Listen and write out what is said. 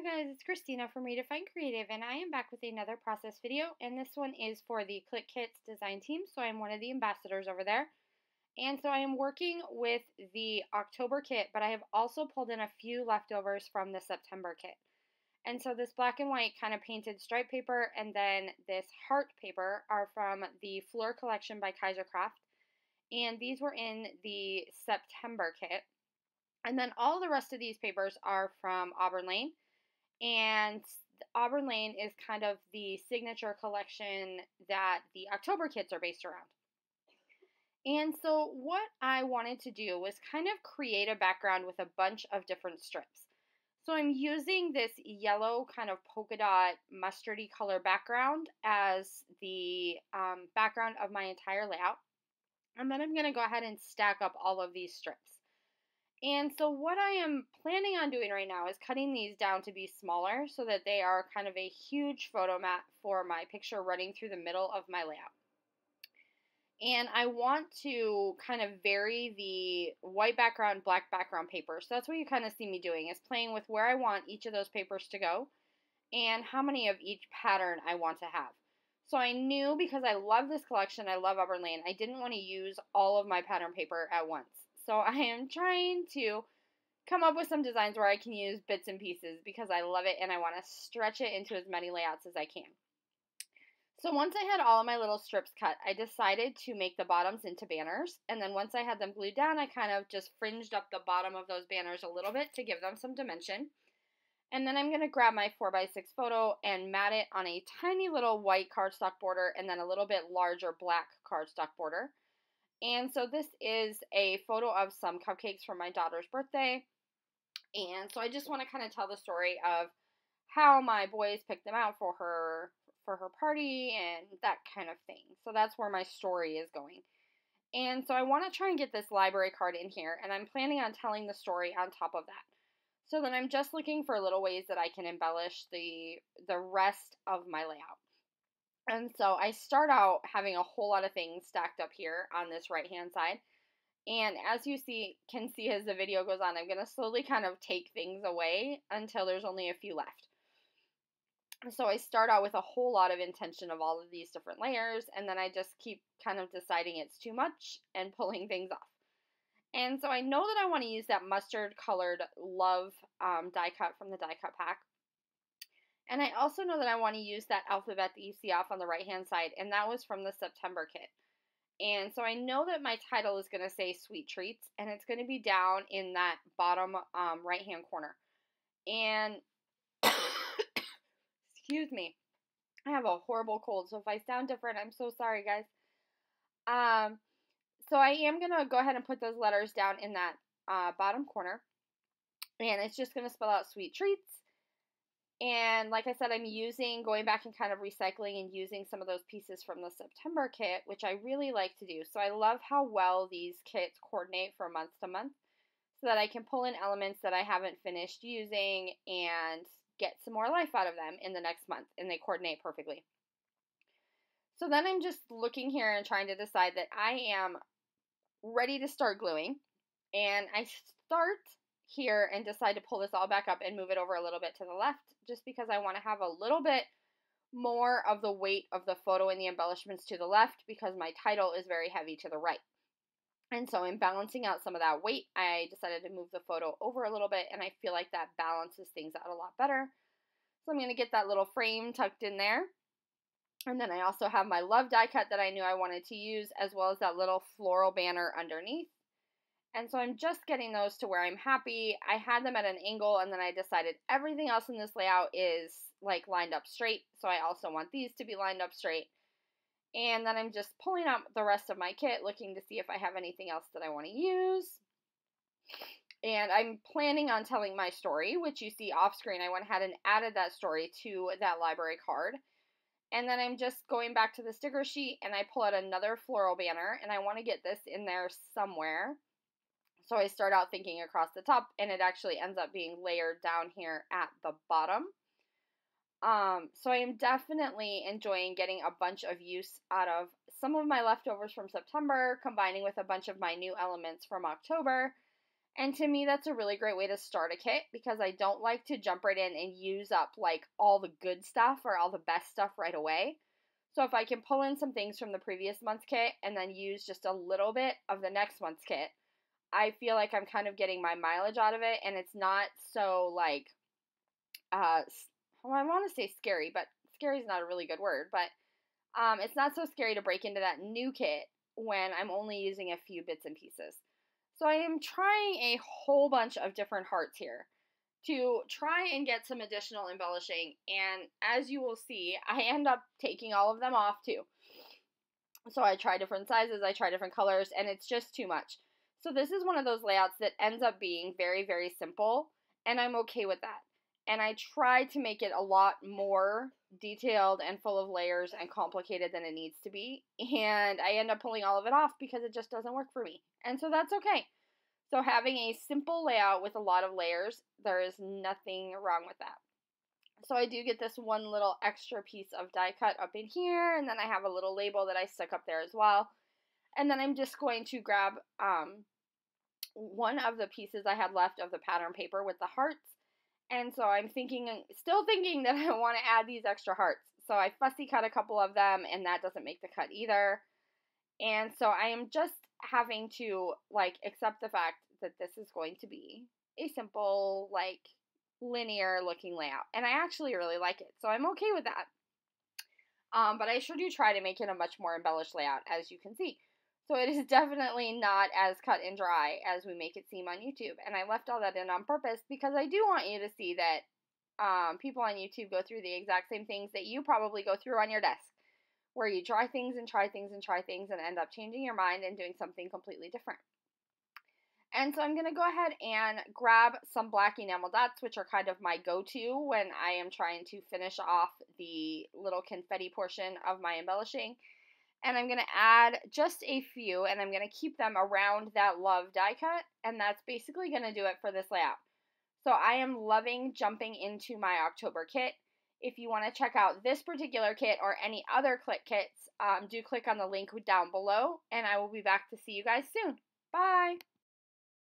Hi guys, it's Christina from Redefine Creative, and I am back with another process video, and this one is for the Clique Kits design team, so I'm one of the ambassadors over there. And so I am working with the October kit, but I have also pulled in a few leftovers from the September kit. And so this black and white kind of painted stripe paper and then this heart paper are from the Fleur collection by Kaisercraft, and these were in the September kit. And then all the rest of these papers are from Auburn Lane. And Auburn Lane is kind of the signature collection that the October kits are based around. And so what I wanted to do was kind of create a background with a bunch of different strips. So I'm using this yellow kind of polka dot mustardy color background as the background of my entire layout. And then I'm going to go ahead and stack up all of these strips. And so what I am planning on doing right now is cutting these down to be smaller so that they are kind of a huge photo mat for my picture running through the middle of my layout. And I want to kind of vary the white background, black background paper. So that's what you kind of see me doing, is playing with where I want each of those papers to go and how many of each pattern I want to have. So I knew, because I love this collection, I love Auburn Lane, I didn't want to use all of my pattern paper at once. So I am trying to come up with some designs where I can use bits and pieces because I love it and I want to stretch it into as many layouts as I can. So once I had all of my little strips cut, I decided to make the bottoms into banners. And then once I had them glued down, I kind of just fringed up the bottom of those banners a little bit to give them some dimension. And then I'm going to grab my 4x6 photo and mat it on a tiny little white cardstock border and then a little bit larger black cardstock border. And so this is a photo of some cupcakes for my daughter's birthday. And so I just want to kind of tell the story of how my boys picked them out for her party and that kind of thing. So that's where my story is going. And so I want to try and get this library card in here, and I'm planning on telling the story on top of that. So then I'm just looking for little ways that I can embellish the rest of my layout. And so I start out having a whole lot of things stacked up here on this right hand side. And as you can see as the video goes on, I'm going to slowly kind of take things away until there's only a few left. So I start out with a whole lot of intention of all of these different layers, and then I just keep kind of deciding it's too much and pulling things off. And so I know that I want to use that mustard colored Love die cut from the die cut pack. And I also know that I want to use that alphabet that you see off on the right hand side, and that was from the September kit. And so I know that my title is going to say Sweet Treats, and it's going to be down in that bottom right hand corner. And excuse me, I have a horrible cold, so if I sound different, I'm so sorry, guys. So I am going to go ahead and put those letters down in that bottom corner, and it's just going to spell out Sweet Treats. And like I said, I'm going back and kind of recycling and using some of those pieces from the September kit, which I really like to do. So I love how well these kits coordinate from month to month, so that I can pull in elements that I haven't finished using and get some more life out of them in the next month, and they coordinate perfectly. So then I'm just looking here and trying to decide that I am ready to start gluing, and I start here and decide to pull this all back up and move it over a little bit to the left, just because I want to have a little bit more of the weight of the photo and the embellishments to the left, because my title is very heavy to the right. And so in balancing out some of that weight, I decided to move the photo over a little bit, and I feel like that balances things out a lot better. So I'm going to get that little frame tucked in there. And then I also have my Love die cut that I knew I wanted to use, as well as that little floral banner underneath. And so I'm just getting those to where I'm happy. I had them at an angle, and then I decided everything else in this layout is like lined up straight. So I also want these to be lined up straight. And then I'm just pulling out the rest of my kit, looking to see if I have anything else that I want to use. And I'm planning on telling my story, which you see off screen. I went ahead and added that story to that library card. And then I'm just going back to the sticker sheet, and I pull out another floral banner, and I want to get this in there somewhere. So I start out thinking across the top, and it actually ends up being layered down here at the bottom. So I am definitely enjoying getting a bunch of use out of some of my leftovers from September, combining with a bunch of my new elements from October. And to me, that's a really great way to start a kit because I don't like to jump right in and use up like all the good stuff or all the best stuff right away. So if I can pull in some things from the previous month's kit and then use just a little bit of the next month's kit, I feel like I'm kind of getting my mileage out of it, and it's not so like, well, I want to say scary, but scary is not a really good word, but it's not so scary to break into that new kit when I'm only using a few bits and pieces. So I am trying a whole bunch of different hearts here to try and get some additional embellishing, and as you will see, I end up taking all of them off too. So I try different sizes, I try different colors, and it's just too much. So this is one of those layouts that ends up being very, very simple, and I'm okay with that. And I try to make it a lot more detailed and full of layers and complicated than it needs to be, and I end up pulling all of it off because it just doesn't work for me. And so that's okay. So having a simple layout with a lot of layers, there is nothing wrong with that. So I do get this one little extra piece of die cut up in here, and then I have a little label that I stuck up there as well. And then I'm just going to grab one of the pieces I had left of the pattern paper with the hearts. And so I'm still thinking that I want to add these extra hearts. So I fussy cut a couple of them, and that doesn't make the cut either. And so I am just having to like accept the fact that this is going to be a simple, like, linear looking layout, and I actually really like it, so I'm okay with that. But I sure do try to make it a much more embellished layout, as you can see. So it is definitely not as cut and dry as we make it seem on YouTube, and I left all that in on purpose because I do want you to see that people on YouTube go through the exact same things that you probably go through on your desk, where you try things and try things and try things and end up changing your mind and doing something completely different. And so I'm going to go ahead and grab some black enamel dots, which are kind of my go-to when I am trying to finish off the little confetti portion of my embellishing. And I'm going to add just a few, and I'm going to keep them around that love die cut, and that's basically going to do it for this layout. So I am loving jumping into my October kit. If you want to check out this particular kit or any other Clique kits, do click on the link down below, and I will be back to see you guys soon. Bye!